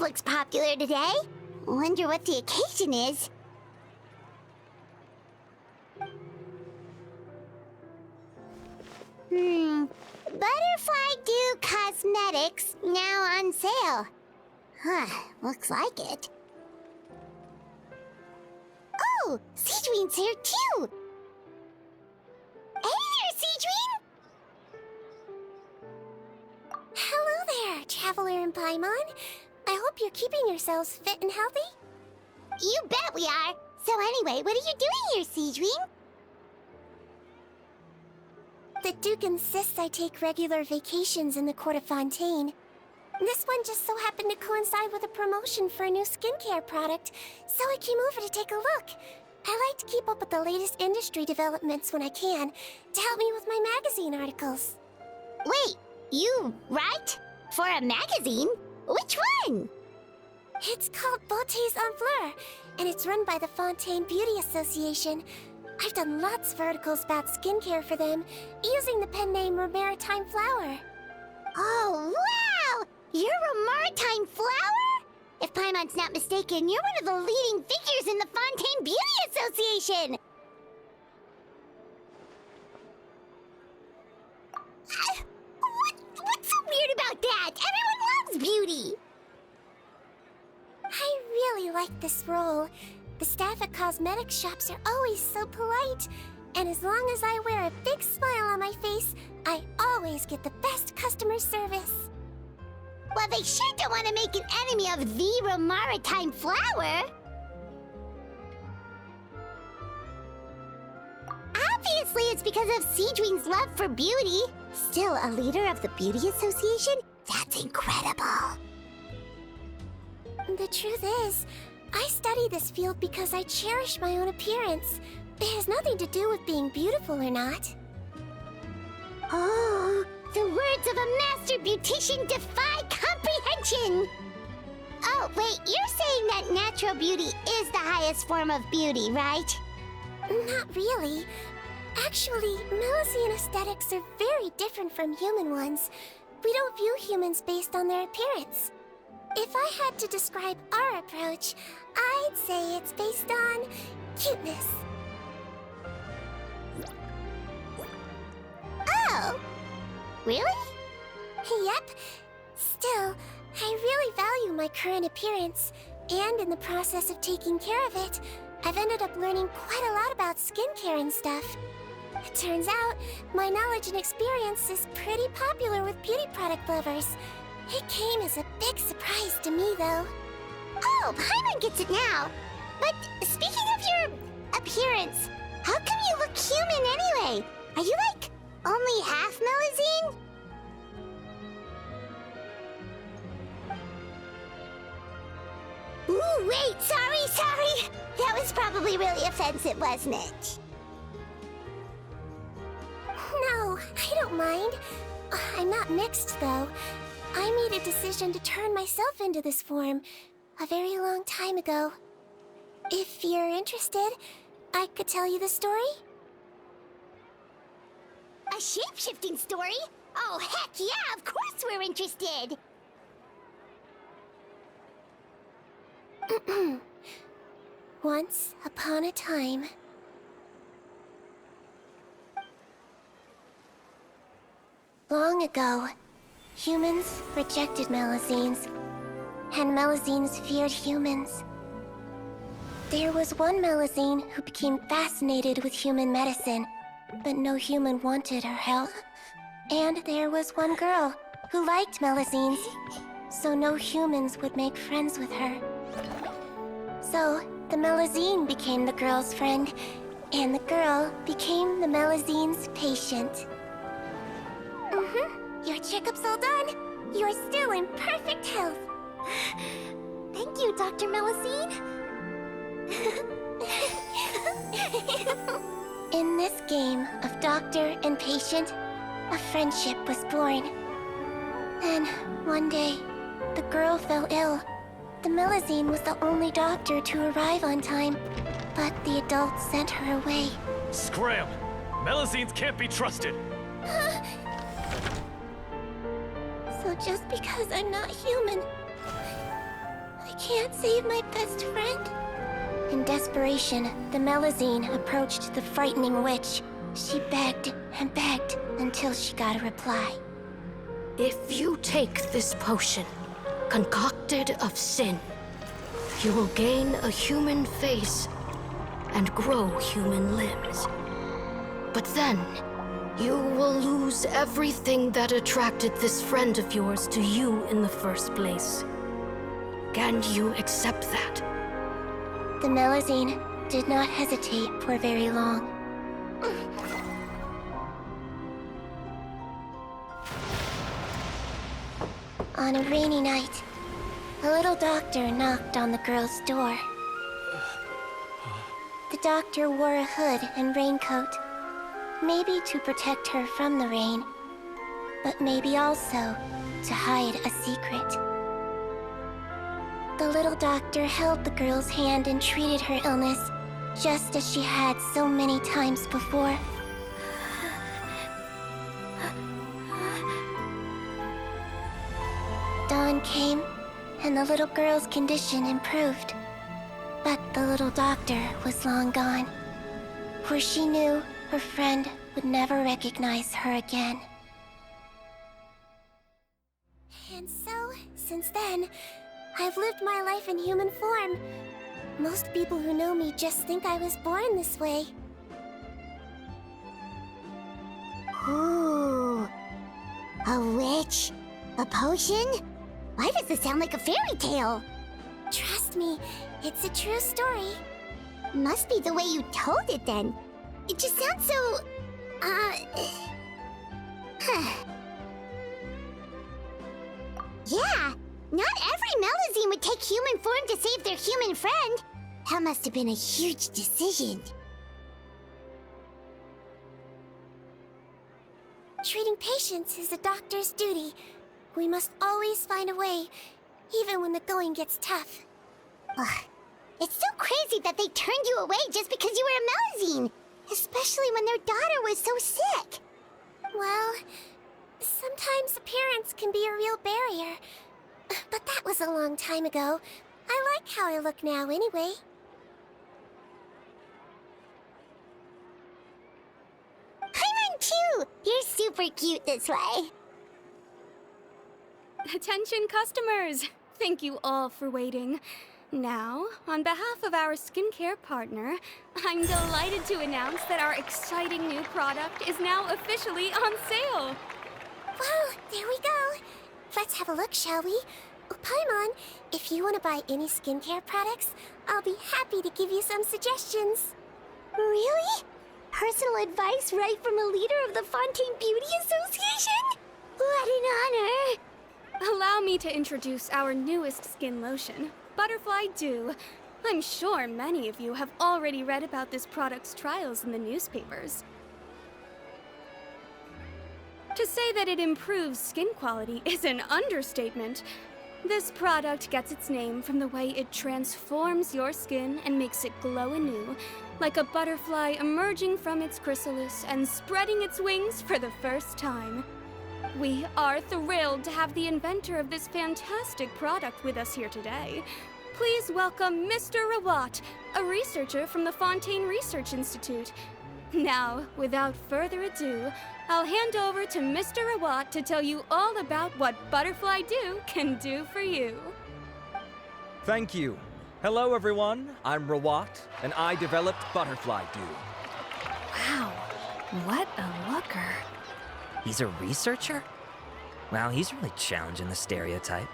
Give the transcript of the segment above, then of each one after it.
looks popular today. Wonder what the occasion is. Butterfly Dew Cosmetics now on sale. Huh, looks like it. Oh, Seedween's here too! Hey there, Seedween! Hello there, Traveler and Paimon. I hope you're keeping yourselves fit and healthy. You bet we are! So anyway, what are you doing here, Seedween? The Duke insists I take regular vacations in the Court of Fontaine. This one just so happened to coincide with a promotion for a new skincare product, so I came over to take a look. I like to keep up with the latest industry developments when I can, to help me with my magazine articles. Wait, you write? For a magazine? Which one? It's called Beautés en Fleur, and it's run by the Fontaine Beauty Association. I've done lots of articles about skincare for them, using the pen name Maritime Flower. Oh, wow! You're a Maritime Flower? If Paimon's not mistaken, you're one of the leading figures in the Fontaine Beauty Association! What's so weird about that? Everyone loves beauty! I really like this role. The staff at cosmetics shops are always so polite. And as long as I wear a big smile on my face, I always get the best customer service. Well, they sure don't want to make an enemy of the Maritime Flower. Obviously, it's because of Seedween's love for beauty. Still a leader of the Beauty Association? That's incredible. The truth is, I study this field because I cherish my own appearance. It has nothing to do with being beautiful or not. Oh, the words of a master beautician defy comprehension! Oh, wait, you're saying that natural beauty is the highest form of beauty, right? Not really. Actually, Melusine aesthetics are very different from human ones. We don't view humans based on their appearance. If I had to describe our approach, I'd say it's based on cuteness. Oh! Really? Yep. Still, I really value my current appearance, and in the process of taking care of it, I've ended up learning quite a lot about skincare and stuff. It turns out, my knowledge and experience is pretty popular with beauty product lovers. It came as a big surprise to me, though. Oh, Paimon gets it now. But speaking of your appearance, how come you look human anyway? Are you like only half Melusine? Ooh, wait, sorry. That was probably really offensive, wasn't it? No, I don't mind. I'm not mixed, though. I made a decision to turn myself into this form a very long time ago. If you're interested, I could tell you the story. A shape-shifting story? Oh, heck yeah, of course we're interested! Once upon a time... Long ago, humans rejected Melusines, and Melusines feared humans. There was one Melusine who became fascinated with human medicine, but no human wanted her help. And there was one girl who liked Melusines, so no humans would make friends with her. So, the Melusine became the girl's friend, and the girl became the Melusine's patient. Your checkup's all done. You're still in perfect health. Thank you, Dr. Melusine. In this game of doctor and patient, a friendship was born. Then, one day, the girl fell ill. The Melusine was the only doctor to arrive on time, but the adults sent her away. Scram! Melusines can't be trusted! So just because I'm not human, can't save my best friend? In desperation, the Melazine approached the frightening witch. She begged and begged until she got a reply. If you take this potion, concocted of sin, you will gain a human face and grow human limbs. But then, you will lose everything that attracted this friend of yours to you in the first place. Can you accept that? The Melazine did not hesitate for very long. On a rainy night, a little doctor knocked on the girl's door. The doctor wore a hood and raincoat, maybe to protect her from the rain, but maybe also to hide a secret. The little doctor held the girl's hand and treated her illness, just as she had so many times before. Dawn came, and the little girl's condition improved. But the little doctor was long gone, for she knew her friend would never recognize her again. And so, since then, I've lived my life in human form. Most people who know me just think I was born this way. Ooh. A witch? A potion? Why does this sound like a fairy tale? Trust me, it's a true story. Must be the way you told it then. It just sounds so... Yeah, not every Melazine would take human form to save their human friend. That must have been a huge decision. Treating patients is a doctor's duty. We must always find a way, even when the going gets tough. Ugh. It's so crazy that they turned you away just because you were a Melazine. Especially when their daughter was so sick. Well, sometimes appearance can be a real barrier. But that was a long time ago. I like how I look now anyway. Paimon too! You're super cute this way. Attention customers! Thank you all for waiting. Now, on behalf of our skincare partner, I'm delighted to announce that our exciting new product is now officially on sale. Wow, there we go. Let's have a look, shall we? Oh, Paimon, if you want to buy any skincare products, I'll be happy to give you some suggestions. Really? Personal advice right from a leader of the Fontaine Beauty Association? What an honor! Allow me to introduce our newest skin lotion, Butterfly Dew. I'm sure many of you have already read about this product's trials in the newspapers. To say that it improves skin quality is an understatement. This product gets its name from the way it transforms your skin and makes it glow anew, like a butterfly emerging from its chrysalis and spreading its wings for the first time. We are thrilled to have the inventor of this fantastic product with us here today. Please welcome Mr. Rawat, a researcher from the Fontaine Research Institute. Now, without further ado, I'll hand over to Mr. Rawat to tell you all about what Butterfly Dew can do for you. Thank you. Hello, everyone. I'm Rawat, and I developed Butterfly Dew. Wow, what a looker. He's a researcher? Wow, he's really challenging the stereotype.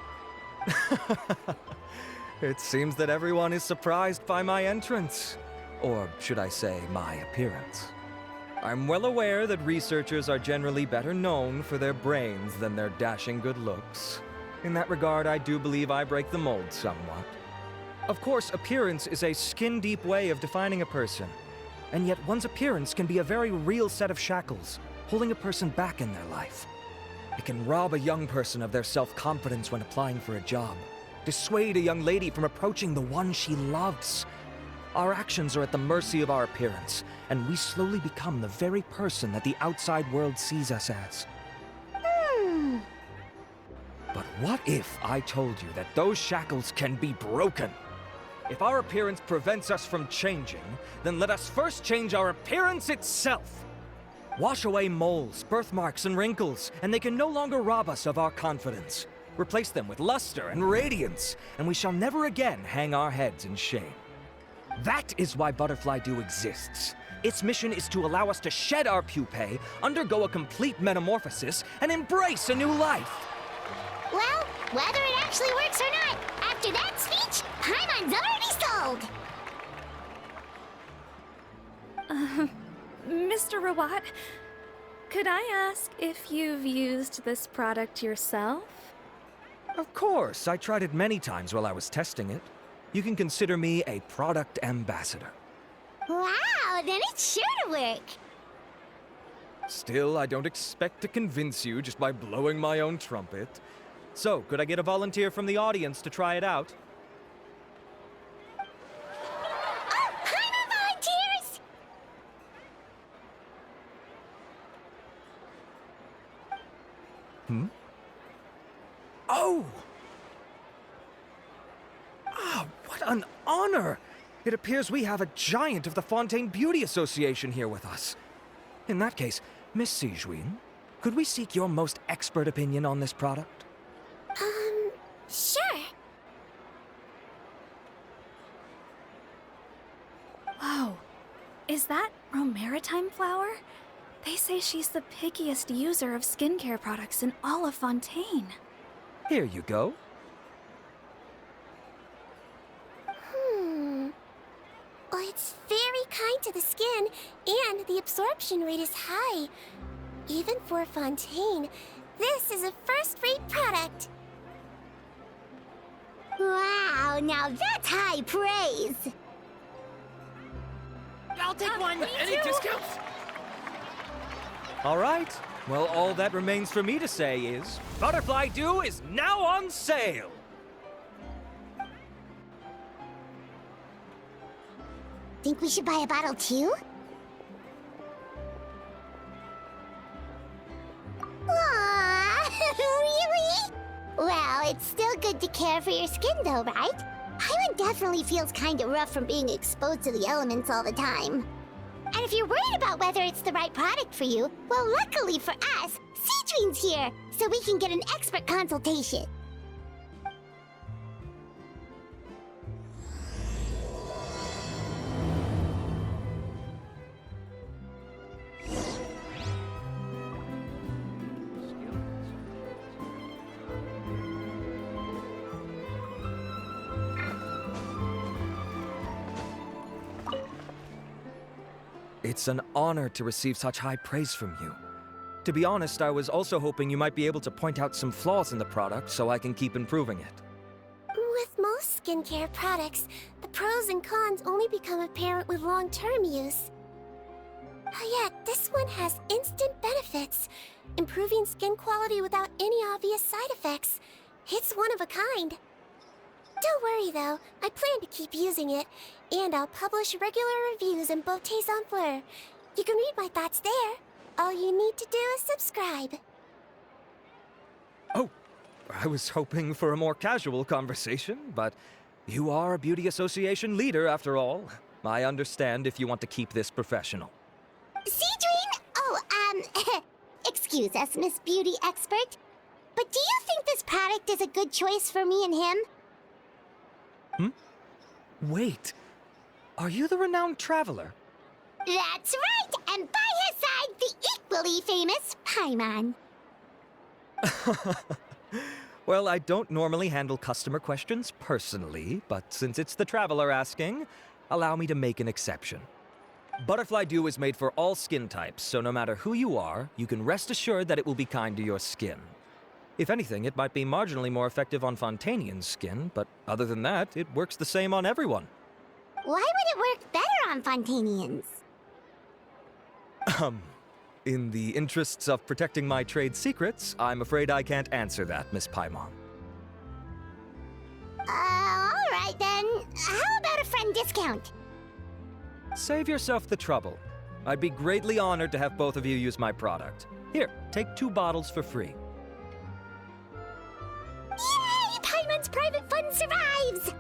It seems that everyone is surprised by my entrance. Or should I say, my appearance. I'm well aware that researchers are generally better known for their brains than their dashing good looks. In that regard, I do believe I break the mold somewhat. Of course, appearance is a skin-deep way of defining a person. And yet one's appearance can be a very real set of shackles, holding a person back in their life. It can rob a young person of their self-confidence when applying for a job, dissuade a young lady from approaching the one she loves. Our actions are at the mercy of our appearance, and we slowly become the very person that the outside world sees us as. But what if I told you that those shackles can be broken? If our appearance prevents us from changing, then let us first change our appearance itself. Wash away moles, birthmarks, and wrinkles, and they can no longer rob us of our confidence. Replace them with luster and radiance, and we shall never again hang our heads in shame. That is why Butterfly Dew exists. Its mission is to allow us to shed our pupae, undergo a complete metamorphosis, and embrace a new life. Well, whether it actually works or not, after that speech, Paimon's already sold! Mr. Rawat, could I ask if you've used this product yourself? Of course, I tried it many times while I was testing it. You can consider me a product ambassador. Wow, then it's sure to work! Still, I don't expect to convince you just by blowing my own trumpet. So, could I get a volunteer from the audience to try it out? Oh, Paimon volunteers! Oh! Ah, what an honor! It appears we have a giant of the Fontaine Beauty Association here with us. In that case, Miss Sijuin, could we seek your most expert opinion on this product? Sure. Whoa, is that Romaritime flower? They say she's the pickiest user of skincare products in all of Fontaine. Here you go. Well, it's very kind to the skin, and the absorption rate is high. Even for Fontaine, this is a first-rate product. Wow, now that's high praise! I'll take one. Any discounts? All right. Well, all that remains for me to say is, Butterfly Dew is now on sale! Think we should buy a bottle too? Aww, really? Well, it's still good to care for your skin though, right? Paimon definitely feels kinda rough from being exposed to the elements all the time. And if you're worried about whether it's the right product for you, well, luckily for us, Sijuin's here, so we can get an expert consultation. It's an honor to receive such high praise from you. To be honest, I was also hoping you might be able to point out some flaws in the product so I can keep improving it. With most skincare products, the pros and cons only become apparent with long-term use. Yet, this one has instant benefits, improving skin quality without any obvious side effects. It's one of a kind. Don't worry though, I plan to keep using it, and I'll publish regular reviews in Beauté Sans Fleur. You can read my thoughts there. All you need to do is subscribe. Oh, I was hoping for a more casual conversation, but you are a beauty association leader after all. I understand if you want to keep this professional. Sijuin? Oh, excuse us, Miss Beauty Expert. But do you think this product is a good choice for me and him? Wait, are you the renowned traveler? That's right! And by his side, the equally famous Paimon. Well, I don't normally handle customer questions personally, but since it's the traveler asking, allow me to make an exception. Butterfly Dew is made for all skin types, so no matter who you are, you can rest assured that it will be kind to your skin. If anything, it might be marginally more effective on Fontainian's skin, but other than that, it works the same on everyone. Why would it work better on Fontainians? In the interests of protecting my trade secrets, I'm afraid I can't answer that, Miss Paimon. Alright then. How about a friend discount? Save yourself the trouble. I'd be greatly honored to have both of you use my product. Here, take 2 bottles for free. private fun survives!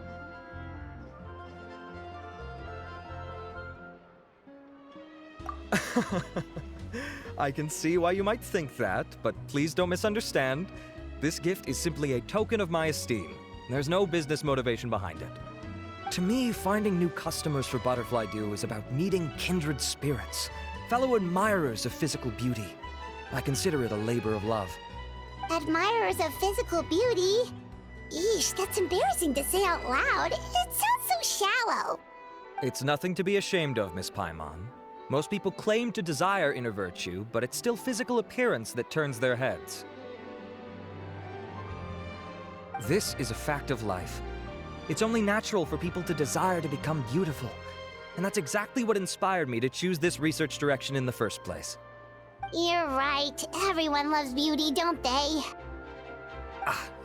I can see why you might think that, but please don't misunderstand. This gift is simply a token of my esteem. There's no business motivation behind it. To me, finding new customers for Butterfly Dew is about meeting kindred spirits, fellow admirers of physical beauty. I consider it a labor of love. Admirers of physical beauty? Eesh, that's embarrassing to say out loud. It sounds so shallow. It's nothing to be ashamed of, Miss Paimon. Most people claim to desire inner virtue, but it's still physical appearance that turns their heads. This is a fact of life. It's only natural for people to desire to become beautiful. And that's exactly what inspired me to choose this research direction in the first place. You're right. Everyone loves beauty, don't they?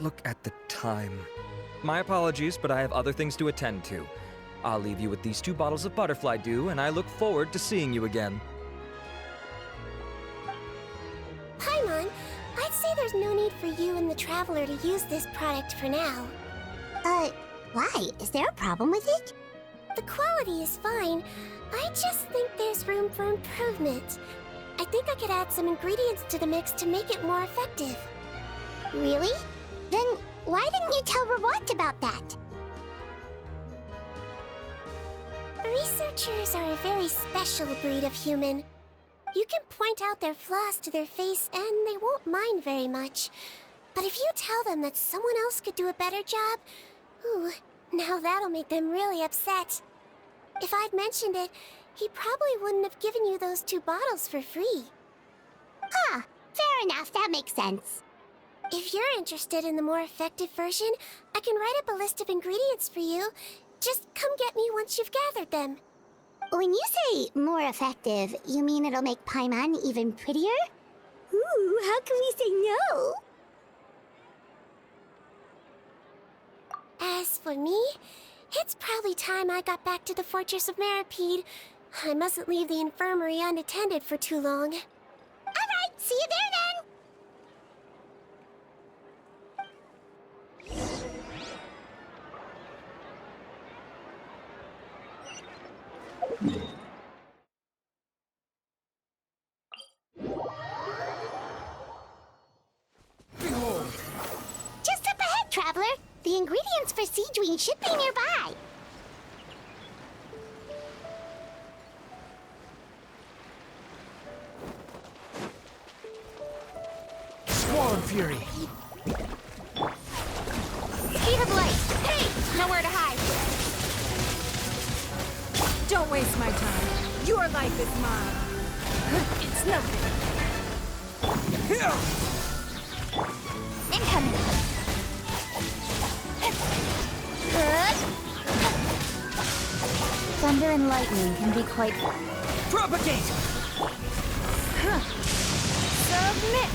Look at the time. My apologies, but I have other things to attend to. I'll leave you with these 2 bottles of Butterfly Dew, and I look forward to seeing you again. Paimon, I'd say there's no need for you and the Traveler to use this product for now. Why? Is there a problem with it? The quality is fine. I just think there's room for improvement. I think I could add some ingredients to the mix to make it more effective. Really? Then why didn't you tell Rawat about that? Researchers are a very special breed of human. You can point out their flaws to their face and they won't mind very much. But if you tell them that someone else could do a better job, ooh, now that'll make them really upset. If I'd mentioned it, he probably wouldn't have given you those 2 bottles for free. Fair enough, that makes sense. If you're interested in the more effective version, I can write up a list of ingredients for you. Just come get me once you've gathered them. When you say more effective, you mean it'll make Paimon even prettier? Ooh, how can we say no? As for me, it's probably time I got back to the Fortress of Meripede. I mustn't leave the infirmary unattended for too long. Alright, see you there then! Just up ahead, Traveler. The ingredients for Sea Dream should be nearby. Squall Fury! Speed of light! Hey! Nowhere to hide! Don't waste my time. Your life is mine. It's nothing. Incoming! Thunder and lightning can be quite... Propagate! Submit!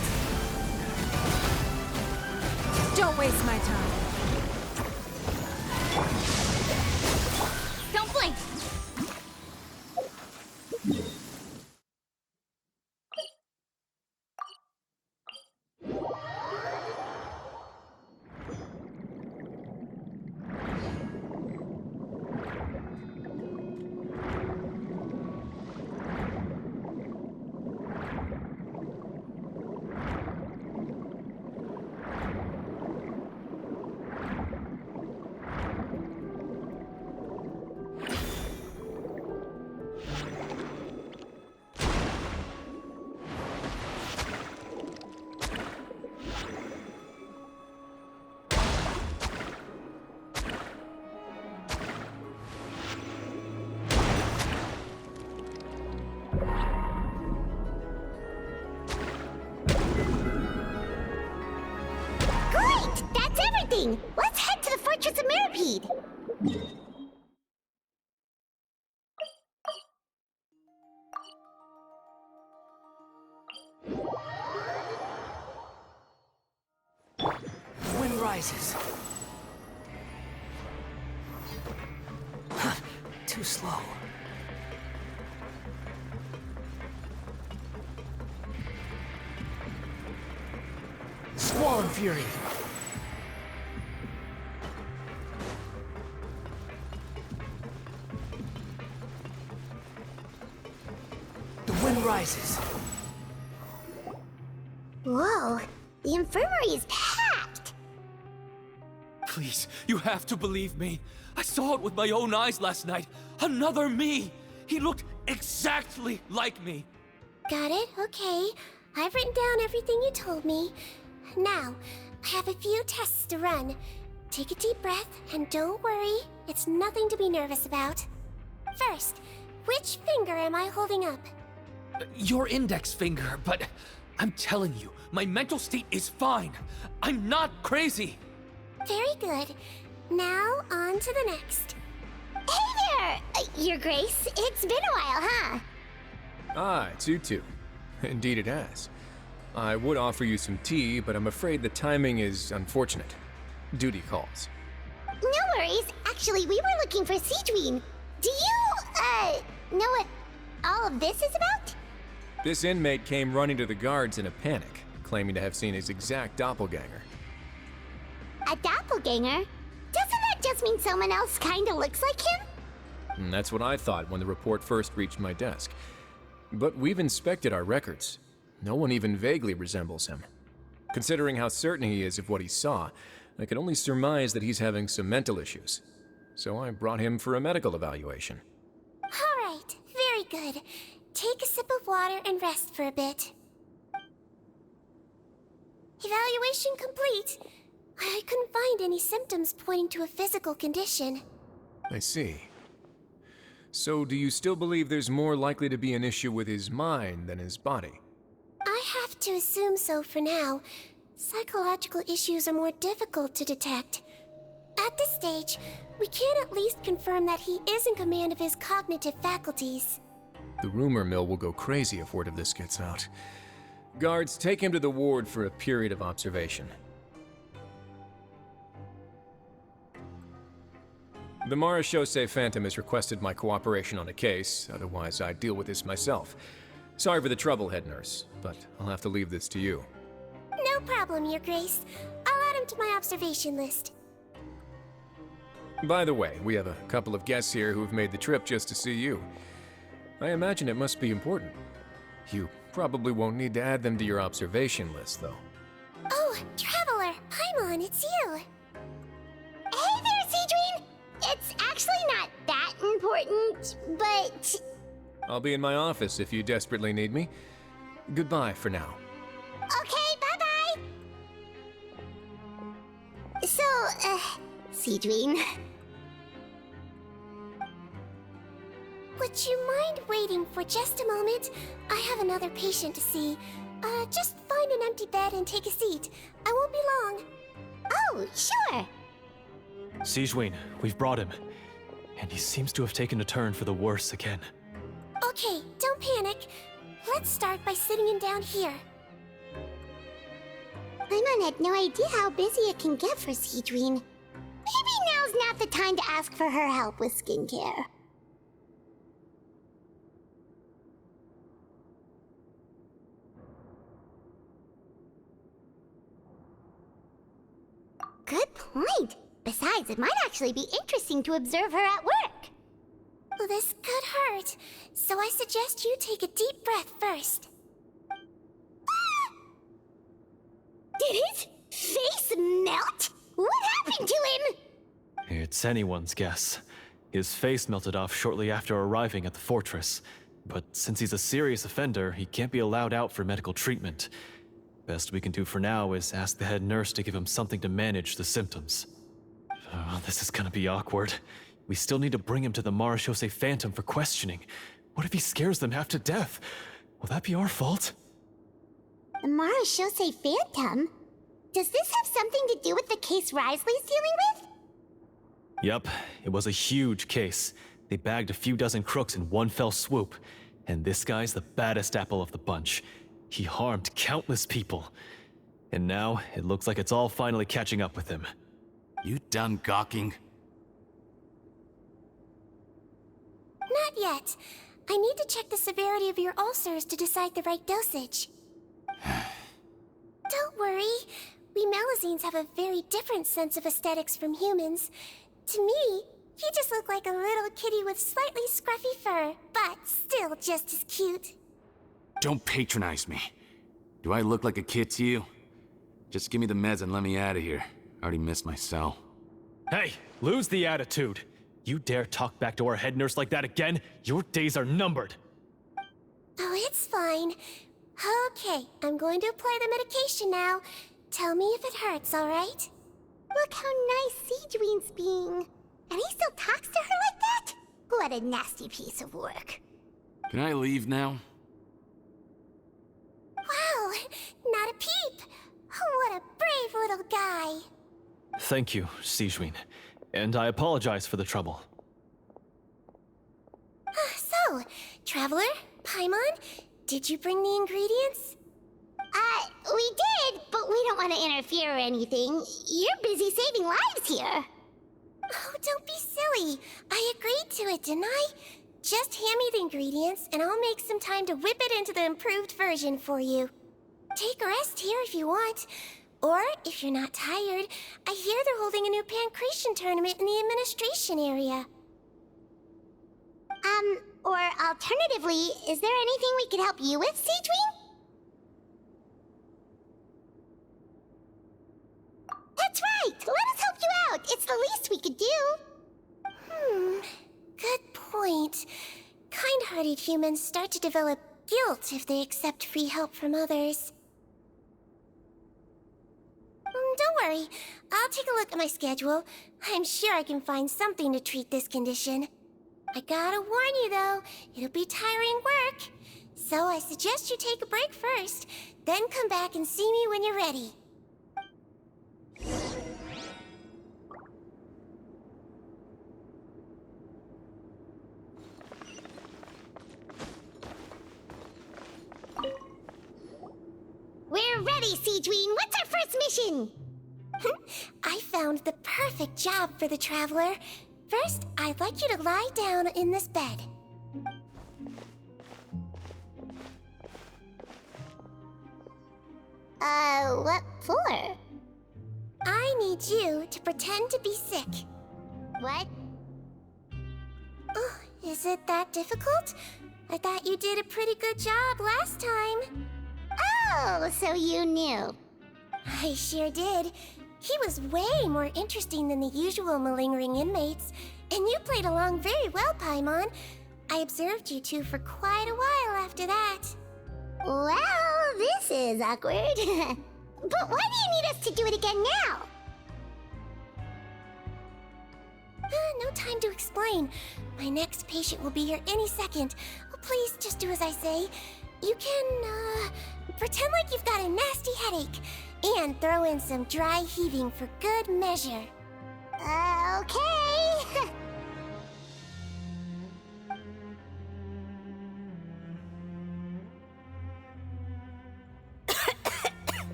Don't waste my time. Don't blink! Great! That's everything! Let's head to the Fortress of Meripede! Wind rises. Too slow. Squall Fury! sun rises. Whoa, the infirmary is packed. Please, you have to believe me. I saw it with my own eyes last night. Another me! He looked exactly like me. Got it? Okay. I've written down everything you told me. Now, I have a few tests to run. Take a deep breath, and don't worry. It's nothing to be nervous about. First, which finger am I holding up? Your index finger, but I'm telling you, my mental state is fine. I'm not crazy. Very good. Now, on to the next. Hey there, Your Grace. It's been a while, huh? Ah, it's you two. Indeed it has. I would offer you some tea, but I'm afraid the timing is unfortunate. Duty calls. No worries. Actually, we were looking for Siegeween. Do you, know what all of this is about? This inmate came running to the guards in a panic, claiming to have seen his exact doppelganger. A doppelganger? Doesn't that just mean someone else kinda looks like him? And that's what I thought when the report first reached my desk. But we've inspected our records. No one even vaguely resembles him. Considering how certain he is of what he saw, I can only surmise that he's having some mental issues. So I brought him for a medical evaluation. All right, very good. Take a sip of water and rest for a bit. Evaluation complete. I couldn't find any symptoms pointing to a physical condition. I see. So do you still believe there's more likely to be an issue with his mind than his body? I have to assume so for now. Psychological issues are more difficult to detect. At this stage, we can at least confirm that he is in command of his cognitive faculties. The rumor mill will go crazy if word of this gets out. Guards, take him to the ward for a period of observation. The Marechaussee Phantom has requested my cooperation on a case, otherwise I'd deal with this myself. Sorry for the trouble, head nurse, but I'll have to leave this to you. No problem, Your Grace. I'll add him to my observation list. By the way, we have a couple of guests here who've made the trip just to see you. I imagine it must be important. You probably won't need to add them to your observation list, though. Oh, Traveler! Paimon, it's you! Hey there, Siegeween! It's actually not that important, but... I'll be in my office if you desperately need me. Goodbye for now. Okay, bye-bye! So, Siegeween... Would you mind waiting for just a moment? I have another patient to see. Just find an empty bed and take a seat. I won't be long. Oh, sure! Siegeween, we've brought him. And he seems to have taken a turn for the worse again. Okay, don't panic. Let's start by sitting him down here. Paimon had no idea how busy it can get for Siegeween. Maybe now's not the time to ask for her help with skincare. Good point. Besides, it might actually be interesting to observe her at work. Well, this could hurt, so I suggest you take a deep breath first. Did his face melt? What happened to him? It's anyone's guess. His face melted off shortly after arriving at the fortress. But since he's a serious offender, he can't be allowed out for medical treatment. Best we can do for now is ask the head nurse to give him something to manage the symptoms. Oh, this is gonna be awkward. We still need to bring him to the Marechaussee Phantom for questioning. What if he scares them half to death? Will that be our fault? The Marechaussee Phantom? Does this have something to do with the case Risley's dealing with? Yup, it was a huge case. They bagged a few dozen crooks in one fell swoop. And this guy's the baddest apple of the bunch. He harmed countless people. And now, it looks like it's all finally catching up with him. You done gawking? Not yet. I need to check the severity of your ulcers to decide the right dosage. Don't worry. We Melazines have a very different sense of aesthetics from humans. To me, he just looked like a little kitty with slightly scruffy fur, but still just as cute. Don't patronize me. Do I look like a kid to you? Just give me the meds and let me out of here. I already missed my cell. Hey, lose the attitude. You dare talk back to our head nurse like that again, your days are numbered. Oh, it's fine. Okay, I'm going to apply the medication now. Tell me if it hurts, alright? Look how nice Seedween's being. And he still talks to her like that? What a nasty piece of work. Can I leave now? Wow, not a peep. What a brave little guy. Thank you, Sejuin. And I apologize for the trouble. So, Traveler, Paimon, did you bring the ingredients? We did, but we don't want to interfere or anything. You're busy saving lives here. Oh, don't be silly. I agreed to it, didn't I? Just hand me the ingredients, and I'll make some time to whip it into the improved version for you. Take a rest here if you want. Or, if you're not tired, I hear they're holding a new pancreation tournament in the administration area. Or alternatively, is there anything we could help you with, Seedween? That's right! Let us help you out! It's the least we could do! Good point. Kind-hearted humans start to develop guilt if they accept free help from others. Don't worry. I'll take a look at my schedule. I'm sure I can find something to treat this condition. I gotta warn you, though, it'll be tiring work. So I suggest you take a break first, then come back and see me when you're ready. We're ready, Seedween! What's our first mission? I found the perfect job for the Traveler. First, I'd like you to lie down in this bed. What for? I need you to pretend to be sick. What? Oh, is it that difficult? I thought you did a pretty good job last time. Oh, so you knew. I sure did. He was way more interesting than the usual malingering inmates, and you played along very well, Paimon. I observed you two for quite a while after that. Well, this is awkward. But why do you need us to do it again now? No time to explain. My next patient will be here any second. Oh, please, just do as I say. You can, pretend like you've got a nasty headache, and throw in some dry heaving for good measure. Okay.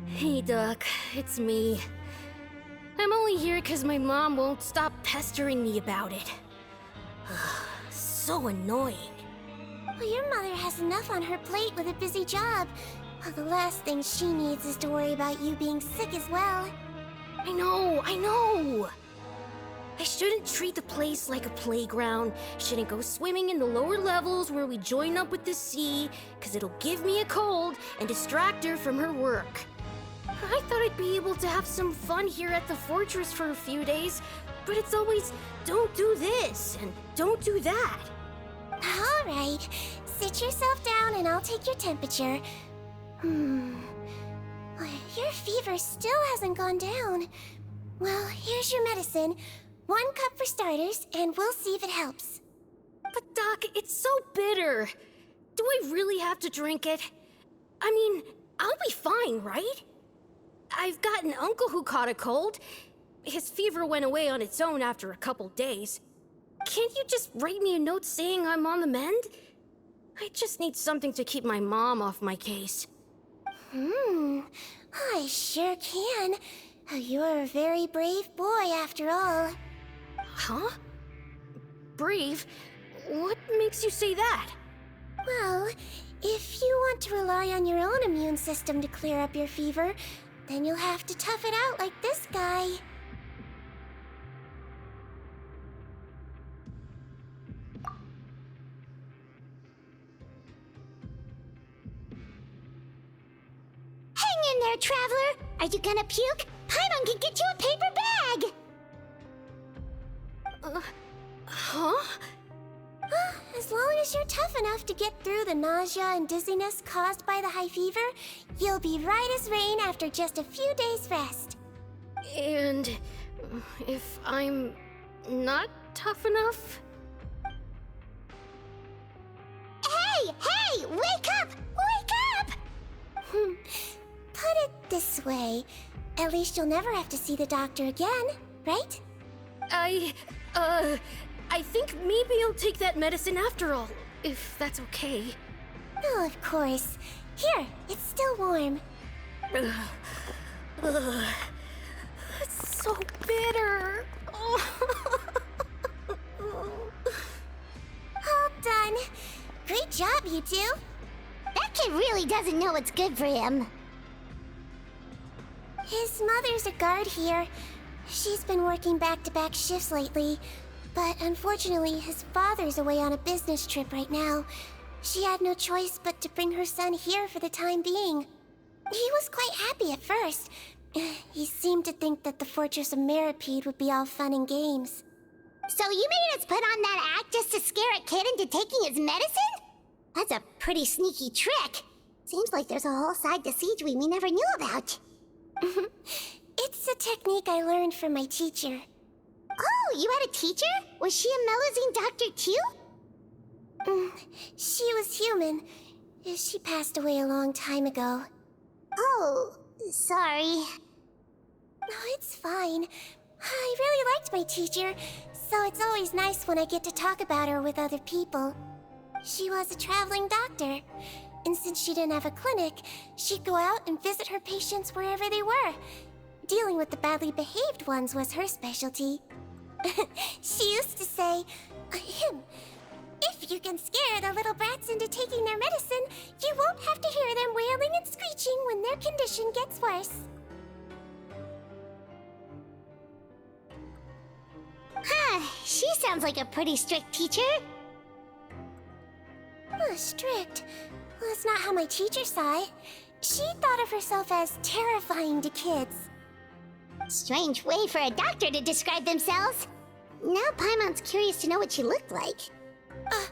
Hey, Doc, it's me. I'm only here because my mom won't stop pestering me about it. So annoying. Well, your mother has enough on her plate with a busy job. Well, the last thing she needs is to worry about you being sick as well. I know! I shouldn't treat the place like a playground. Shouldn't go swimming in the lower levels where we join up with the sea, because it'll give me a cold and distract her from her work. I thought I'd be able to have some fun here at the fortress for a few days, but it's always, don't do this and don't do that. All right, sit yourself down and I'll take your temperature. Your fever still hasn't gone down. Well, here's your medicine. 1 cup for starters, and we'll see if it helps. But Doc, it's so bitter. Do I really have to drink it? I mean, I'll be fine, right? I've got an uncle who caught a cold. His fever went away on its own after a couple days. Can't you just write me a note saying I'm on the mend? I just need something to keep my mom off my case. I sure can. You're a very brave boy, after all. Huh? Brave? What makes you say that? Well, if you want to rely on your own immune system to clear up your fever, then you'll have to tough it out like this guy. there, traveler? Are you gonna puke? Paimon can get you a paper bag! Huh? As long as you're tough enough to get through the nausea and dizziness caused by the high fever, you'll be right as rain after just a few days' rest. And if I'm not tough enough? Hey! Wake up! Wake up! Put it this way. At least you'll never have to see the doctor again, right? I think maybe I'll take that medicine after all, if that's okay. Oh, of course. Here, it's still warm. It's so bitter. All done. Great job, you two. That kid really doesn't know what's good for him. His mother's a guard here. She's been working back-to-back shifts lately. But unfortunately, his father's away on a business trip right now. She had no choice but to bring her son here for the time being. He was quite happy at first. He seemed to think that the Fortress of Meripede would be all fun and games. So you made us put on that act just to scare a kid into taking his medicine? That's a pretty sneaky trick. Seems like there's a whole side to Siege we never knew about. It's a technique I learned from my teacher. Oh, you had a teacher? Was she a Melazine doctor too? She was human. She passed away a long time ago. Oh, sorry. No, it's fine. I really liked my teacher, so it's always nice when I get to talk about her with other people. She was a traveling doctor, and since she didn't have a clinic, she'd go out and visit her patients wherever they were. Dealing with the badly behaved ones was her specialty. She used to say, if you can scare the little brats into taking their medicine, you won't have to hear them wailing and screeching when their condition gets worse. She sounds like a pretty strict teacher. Strict? Well, that's not how my teacher saw it. She thought of herself as terrifying to kids. Strange way for a doctor to describe themselves. Now Paimon's curious to know what she looked like. As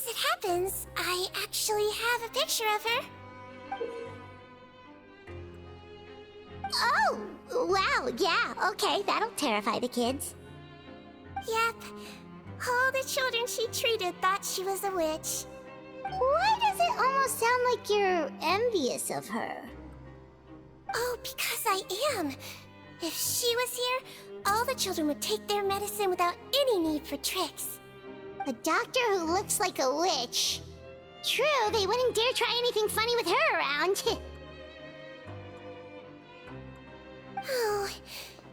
it happens, I actually have a picture of her. Oh, wow, yeah, okay, that'll terrify the kids. Yep. All the children she treated thought she was a witch. Why does it almost sound like you're envious of her? Oh, because I am. If she was here, all the children would take their medicine without any need for tricks. A doctor who looks like a witch. True, they wouldn't dare try anything funny with her around. Oh,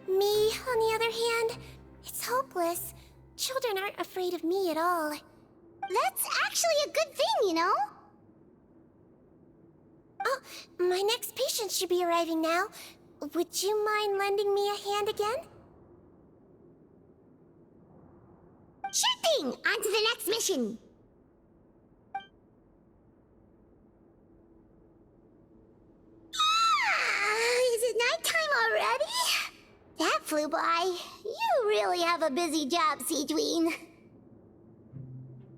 me, on the other hand, it's hopeless. Children aren't afraid of me at all. That's actually a good thing, you know? Oh, my next patient should be arriving now. Would you mind lending me a hand again? Sure thing! On to the next mission! Is it nighttime already? That flew by. You really have a busy job, Siegeween.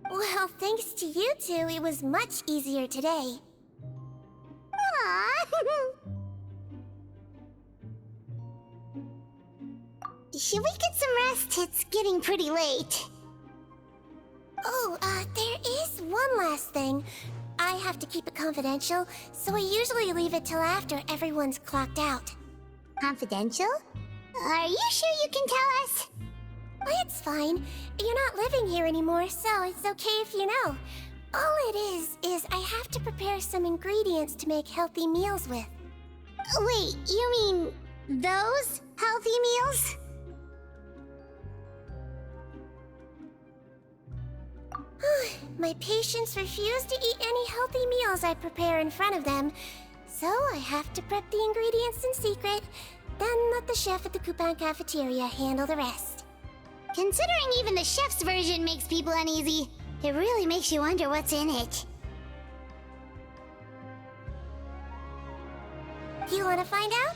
Well, thanks to you two, it was much easier today. Should we get some rest? It's getting pretty late. Oh, there is one last thing. I have to keep it confidential, so I usually leave it till after everyone's clocked out. Confidential? Are you sure you can tell us? Oh, it's fine. You're not living here anymore, so it's okay if you know. All it is I have to prepare some ingredients to make healthy meals with. Wait, you mean those healthy meals? My patients refuse to eat any healthy meals I prepare in front of them, so I have to prep the ingredients in secret, then let the chef at the Coupon cafeteria handle the rest. Considering even the chef's version makes people uneasy, it really makes you wonder what's in it. You want to find out?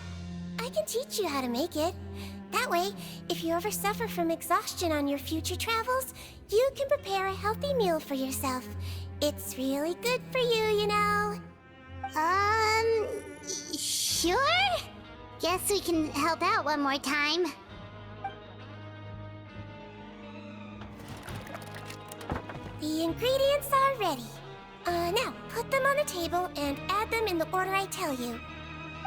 I can teach you how to make it. That way, if you ever suffer from exhaustion on your future travels, you can prepare a healthy meal for yourself. It's really good for you, you know. Sure? Guess we can help out one more time. The ingredients are ready. Now, put them on the table and add them in the order I tell you.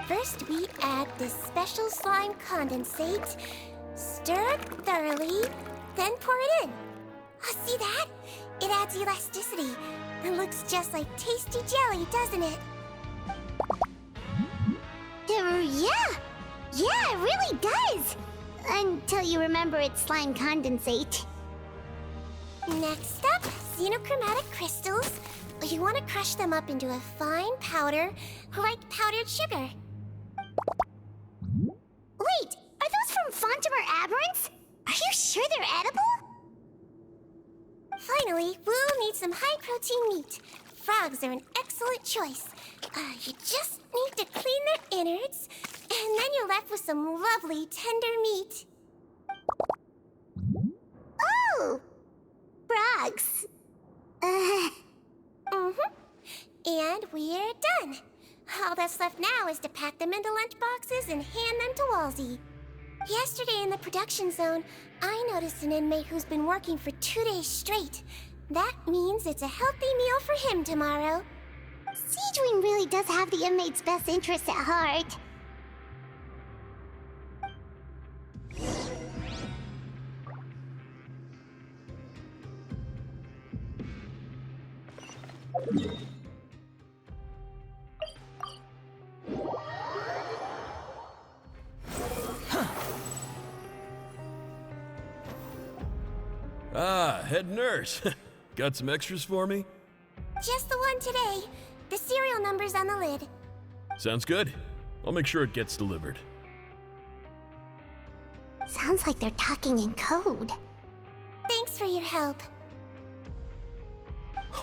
First, we add this special slime condensate, stir it thoroughly, then pour it in. Oh, see that? It adds elasticity and looks just like tasty jelly, doesn't it? Yeah, it really does! Until you remember it's slime condensate. Next up, xenochromatic crystals. You want to crush them up into a fine powder, like powdered sugar. Wait, are those from Fontimer Aberrants? Are you sure they're edible? Finally, we'll need some high-protein meat. Frogs are an excellent choice. You just need to clean their innards, and then you're left with some lovely, tender meat. Oh! Frogs. And we're done. All that's left now is to pack them into lunchboxes and hand them to Walsey. Yesterday in the production zone, I noticed an inmate who's been working for 2 days straight. That means it's a healthy meal for him tomorrow. Seedream really does have the inmate's best interests at heart. Ah, head nurse. Got some extras for me? Just the one today. The serial number's on the lid. Sounds good. I'll make sure it gets delivered. Sounds like they're talking in code. Thanks for your help.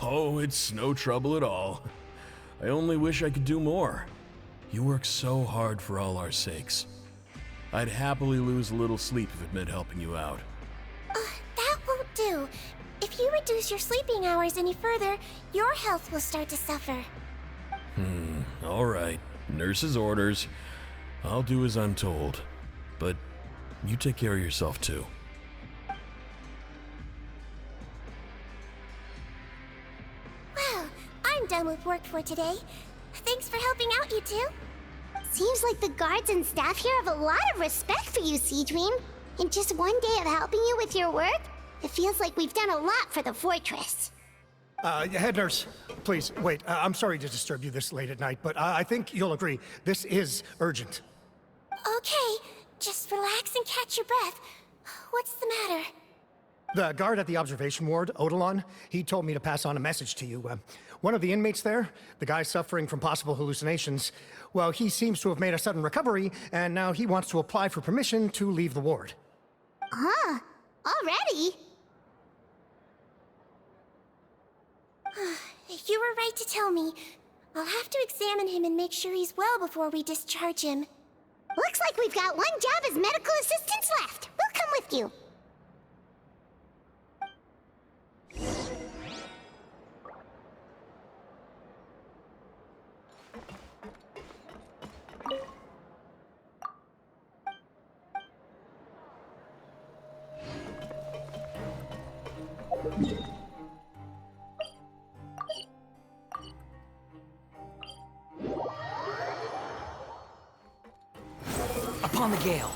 Oh, it's no trouble at all. I only wish I could do more. You work so hard for all our sakes. I'd happily lose a little sleep if it meant helping you out. That won't do. If you reduce your sleeping hours any further, your health will start to suffer. All right. Nurse's orders. I'll do as I'm told. But you take care of yourself too. Well, I'm done with work for today. Thanks for helping out, you two. Seems like the guards and staff here have a lot of respect for you, Seedream. In just one day of helping you with your work, it feels like we've done a lot for the fortress. Head nurse, please, wait. I'm sorry to disturb you this late at night, but I think you'll agree, this is urgent. Okay, just relax and catch your breath. What's the matter? The guard at the observation ward, Odilon, he told me to pass on a message to you. One of the inmates there, the guy suffering from possible hallucinations, well, he seems to have made a sudden recovery, and now he wants to apply for permission to leave the ward. Huh? Already? You were right to tell me. I'll have to examine him and make sure he's well before we discharge him. Looks like we've got one job as medical assistants left. We'll come with you. Upon the gale.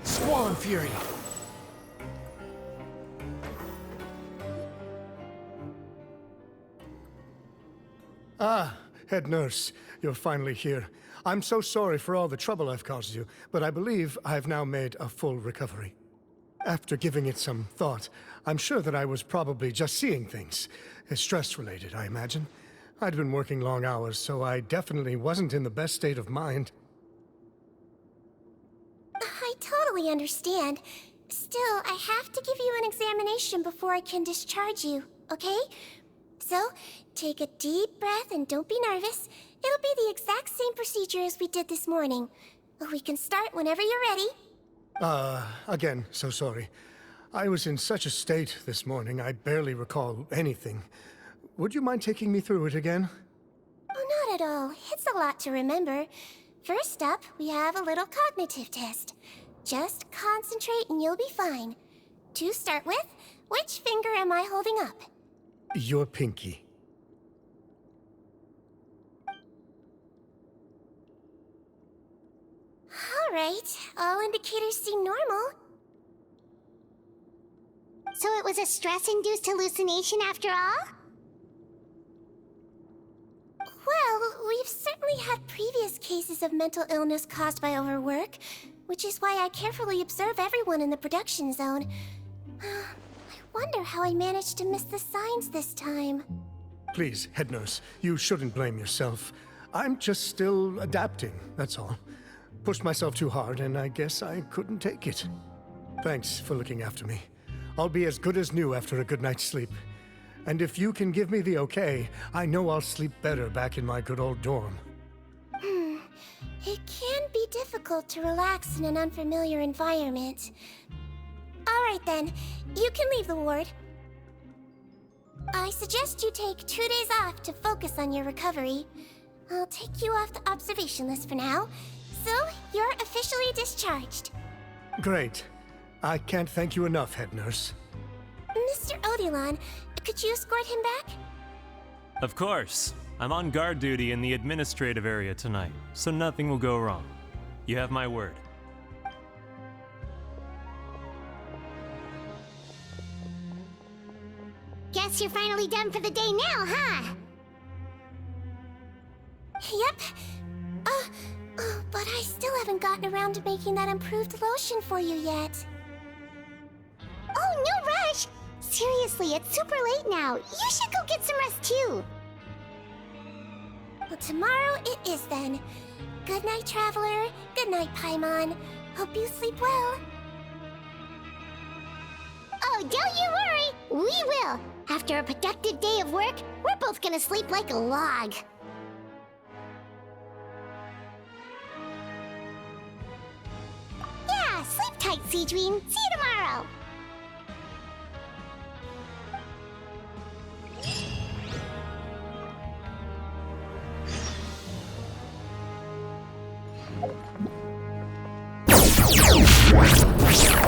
Squall and fury. Ah, head nurse, you're finally here. I'm so sorry for all the trouble I've caused you, but I believe I've now made a full recovery. After giving it some thought, I'm sure that I was probably just seeing things. Stress-related, I imagine. I'd been working long hours, so I definitely wasn't in the best state of mind. I totally understand. Still, I have to give you an examination before I can discharge you, okay? So, take a deep breath and don't be nervous. It'll be the exact same procedure as we did this morning. We can start whenever you're ready. Again, so sorry. I was in such a state this morning, I barely recall anything. Would you mind taking me through it again? Oh, not at all. It's a lot to remember. First up, we have a little cognitive test. Just concentrate and you'll be fine. To start with, which finger am I holding up? Your pinky. Alright, all indicators seem normal. So it was a stress-induced hallucination after all? Well, we've certainly had previous cases of mental illness caused by overwork, which is why I carefully observe everyone in the production zone. I wonder how I managed to miss the signs this time. Please, head nurse, you shouldn't blame yourself. I'm just still adapting, that's all. Pushed myself too hard, and I guess I couldn't take it. Thanks for looking after me. I'll be as good as new after a good night's sleep. And if you can give me the okay, I know I'll sleep better back in my good old dorm. It can be difficult to relax in an unfamiliar environment. Alright then, you can leave the ward. I suggest you take 2 days off to focus on your recovery. I'll take you off the observation list for now, so you're officially discharged. Great. I can't thank you enough, head nurse. Mr. Odilon, could you escort him back? Of course. I'm on guard duty in the administrative area tonight, so nothing will go wrong. You have my word. Guess you're finally done for the day now, huh? Yep. But I still haven't gotten around to making that improved lotion for you yet. Oh, no rush! Seriously, it's super late now. You should go get some rest too. Well, tomorrow it is then. Good night, Traveler. Good night, Paimon. Hope you sleep well. Oh, don't you worry. We will. After a productive day of work, we're both gonna sleep like a log. Yeah, sleep tight, Seedream. See you tomorrow. You